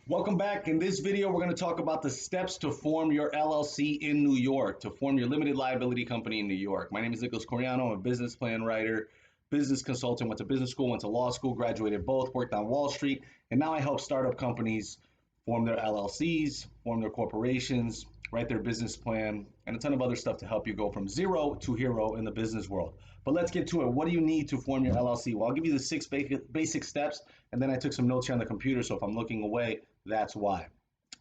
Welcome back. In this video, we're going to talk about the steps to form your LLC in New York, to form your limited liability company in New York. My name is Nicholas Coriano. I'm a business plan writer, business consultant, went to business school, went to law school, graduated both, worked on Wall Street, and now I help startup companies form their LLCs, form their corporations, write their business plan, and a ton of other stuff to help you go from zero to hero in the business world. But let's get to it. What do you need to form your LLC? Well, I'll give you the six basic steps, and then I took some notes here on the computer, so if I'm looking away, that's why.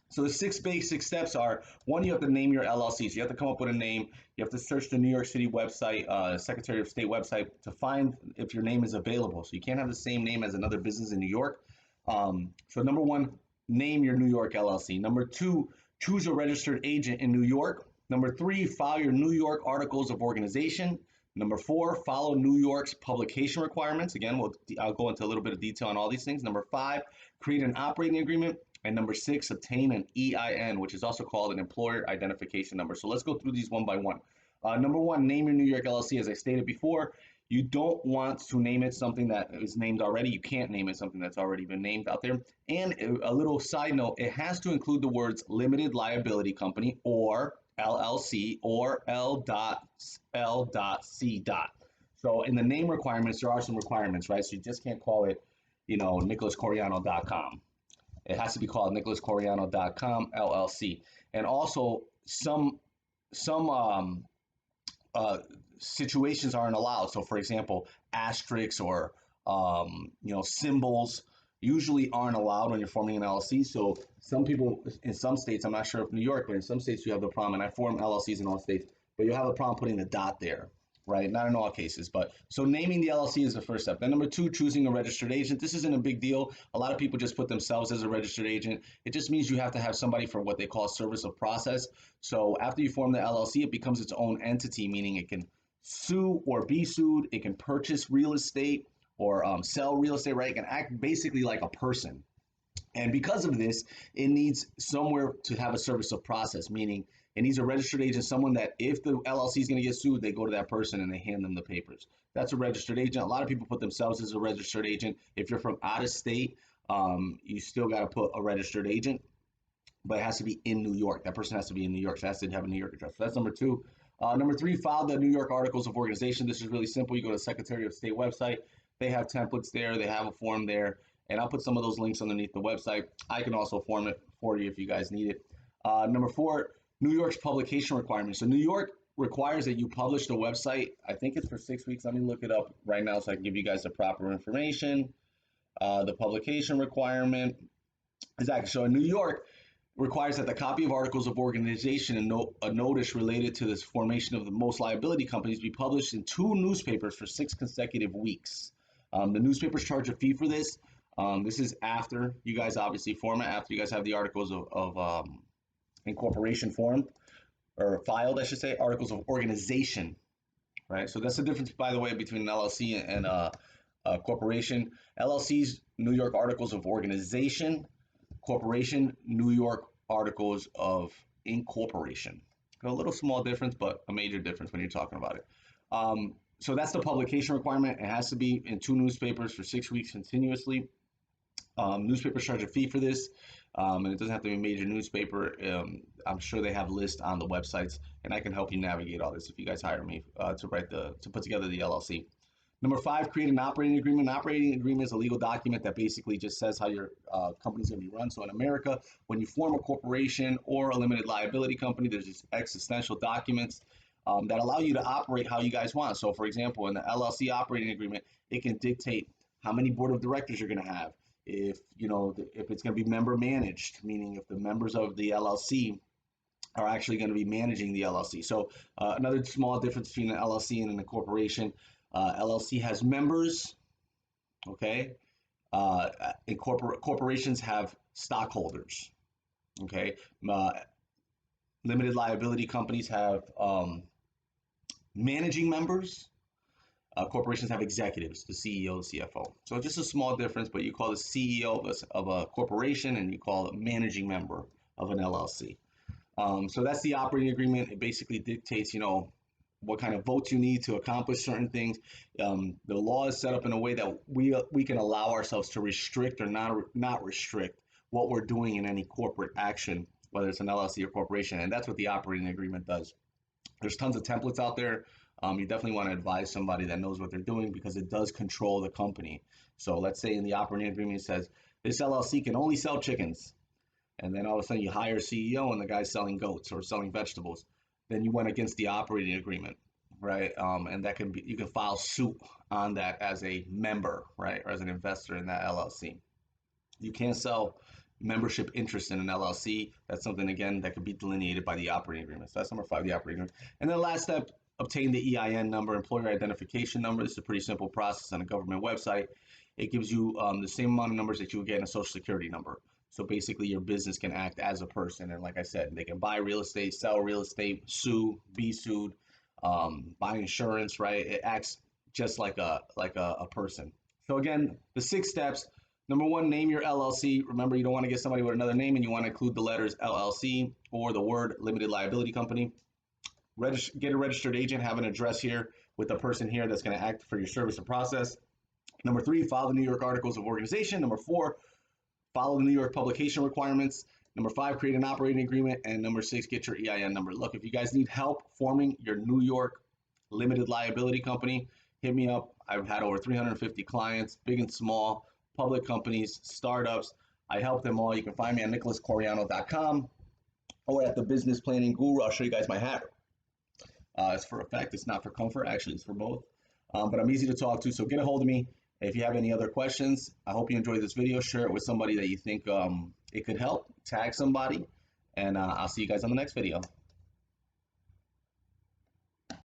So the six basic steps are: one, you have to name your LLC. So you have to come up with a name. You have to search the New York City website, Secretary of State website, to find if your name is available. So you can't have the same name as another business in New York. So number one, name your New York LLC. Number two, choose a registered agent in New York. Number three, file your New York articles of organization. Number four, follow New York's publication requirements. Again, I'll go into a little bit of detail on all these things. Number five, create an operating agreement. And number six, obtain an EIN, which is also called an employer identification number. So let's go through these one by one. Number one, name your New York LLC. As I stated before, you don't want to name it something that is named already. You can't name it something that's already been named out there. And a little side note, it has to include the words limited liability company or LLC or L.C. So in the name requirements, there are some requirements, right? So you just can't call it, nicholascoriano.com. It has to be called nicholascoriano.com LLC. And also some situations aren't allowed. So for example, asterisks or symbols usually aren't allowed when you're forming an LLC. So some people in some states, I'm not sure if New York, but in some states you have the problem, and I form LLCs in all states, but you have a problem putting the dot there, right? Not in all cases, but so naming the LLC is the first step. Then number two, choosing a registered agent. This isn't a big deal. A lot of people just put themselves as a registered agent. It just means you have to have somebody for what they call service of process. So after you form the LLC, it becomes its own entity, meaning it can sue or be sued. It can purchase real estate or sell real estate, right? It can act basically like a person. And because of this, it needs somewhere to have a service of process, meaning it needs a registered agent, someone that if the LLC is going to get sued, they go to that person and they hand them the papers. That's a registered agent. A lot of people put themselves as a registered agent. If you're from out of state, you still got to put a registered agent, but it has to be in New York. That person has to be in New York. So it has to have a New York address. So that's number two. Number three, file the New York Articles of Organization. This is really simple. You go to the Secretary of State website. They have templates there. They have a form there. And I'll put some of those links underneath the website. I can also form it for you if you guys need it. Number four, New York's publication requirements. So New York requires that you publish the website. I think it's for 6 weeks. Let me look it up right now so I can give you guys the proper information. The publication requirement. Exactly. So in New York, requires that the copy of articles of organization and a notice related to this formation of the most liability companies be published in 2 newspapers for 6 consecutive weeks. The newspapers charge a fee for this. This is after you guys obviously form it, after you guys have the articles of incorporation formed, or filed, I should say, articles of organization, right? So that's the difference, by the way, between an LLC and a corporation. LLCs, New York Articles of Organization. Corporation, New York Articles of Incorporation. A little small difference, but a major difference when you're talking about it. So that's the publication requirement. It has to be in 2 newspapers for 6 weeks continuously. Newspapers charge a fee for this, and it doesn't have to be a major newspaper. I'm sure they have lists on the websites, and I can help you navigate all this if you guys hire me to put together the LLC. Number 5, create an operating agreement. An operating agreement is a legal document that basically just says how your company's going to be run. So in America, when you form a corporation or a limited liability company, there's these existential documents that allow you to operate how you guys want. So for example, in the LLC operating agreement, it can dictate how many board of directors you're going to have. If it's going to be member managed, meaning if the members of the LLC are actually going to be managing the LLC. So another small difference between an LLC and a corporation. LLC has members, okay? Corporations have stockholders, okay? Limited liability companies have managing members. Corporations have executives, the CEO, the CFO. So just a small difference, but you call the CEO of a corporation and you call a managing member of an LLC. So that's the operating agreement. It basically dictates, what kind of votes you need to accomplish certain things. The law is set up in a way that we can allow ourselves to restrict or not restrict what we're doing in any corporate action, whether it's an LLC or corporation. And that's what the operating agreement does. There's tons of templates out there. You definitely want to advise somebody that knows what they're doing because it does control the company. So let's say in the operating agreement it says this LLC can only sell chickens, and then all of a sudden you hire a CEO and the guy's selling goats or selling vegetables, then you went against the operating agreement, right? And that can be, you can file suit on that as a member, right, or as an investor in that LLC. You can't sell membership interest in an LLC. That's something, again, that could be delineated by the operating agreement. So that's number 5, the operating agreement. And then the last step, obtain the EIN number, employer identification number. This is a pretty simple process on a government website. It gives you the same amount of numbers that you would get in a social security number. So basically your business can act as a person. And like I said, they can buy real estate, sell real estate, sue, be sued, buy insurance, right? It acts just like a person. So again, the 6 steps. Number 1, name your LLC. Remember, you don't want to get somebody with another name, and you want to include the letters LLC or the word limited liability company. Get a registered agent, have an address here with the person here that's going to act for your service and process. Number 3, follow the New York Articles of Organization. Number 4, follow the New York publication requirements. Number 5, create an operating agreement. And number 6, get your EIN number. Look, if you guys need help forming your New York limited liability company, hit me up. I've had over 350 clients, big and small, public companies, startups. I help them all. You can find me at nicholascoriano.com or at the Business Planning Guru. I'll show you guys my hat. It's for effect. It's not for comfort. Actually, it's for both. But I'm easy to talk to, so get a hold of me. If you have any other questions, I hope you enjoyed this video. Share it with somebody that you think it could help. Tag somebody, and I'll see you guys on the next video.